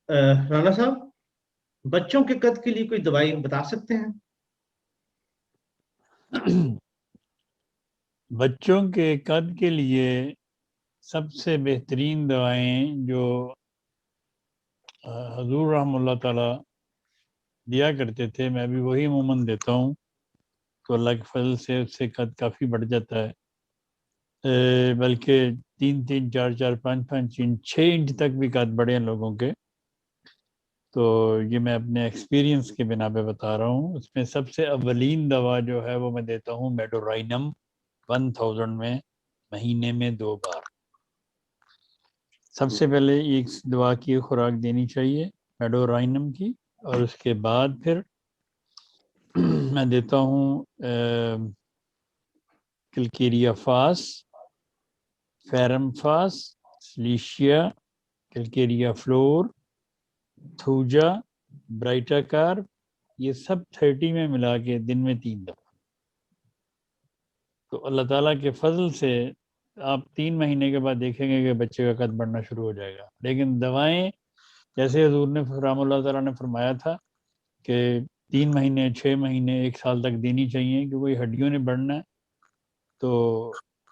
رانا صاحب، بچوں کے قد کے لیے کوئی دوائی بتا سکتے ہیں؟ بچوں کے قد کے لیے سب سے بہترین دوائیں جو حضور رحم اللہ تعالی دیا کرتے تھے، میں بھی وہی عموماً دیتا ہوں، تو اللہ کے فضل سے اس سے قد کافی بڑھ جاتا ہے، بلکہ 3 4 4 5 5 انچ 6 انچ تک بھی قد بڑھے ہیں لوگوں کے۔ تو یہ میں اپنے ایکسپیرینس کے بنا پہ بتا رہا ہوں۔ اس میں سب سے اولین دوا جو ہے وہ میں دیتا ہوں میڈورائنم 1000 میں، مہینے میں 2 بار۔ سب سے پہلے ایک دوا کی خوراک دینی چاہیے میڈورائنم کی، اور اس کے بعد پھر میں دیتا ہوں کلکیریا فاس، فیرم فاس، سلیشیا، کلکیریا فلور، تھوجا، برائٹا کار، یہ سب 30 میں ملا کے دن میں 3 دفعہ۔ تو اللہ تعالیٰ کے فضل سے آپ 3 مہینے کے بعد دیکھیں گے کہ بچے کا قد بڑھنا شروع ہو جائے گا۔ لیکن دوائیں جیسے حضور نے رحمہ اللہ تعالیٰ نے فرمایا تھا کہ 3 مہینے 6 مہینے 1 سال تک دینی چاہیے، کیونکہ ہڈیوں نے بڑھنا ہے، تو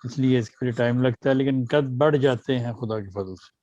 اس لیے اس کے لیے ٹائم لگتا ہے، لیکن قد بڑھ جاتے ہیں خدا کے فضل سے۔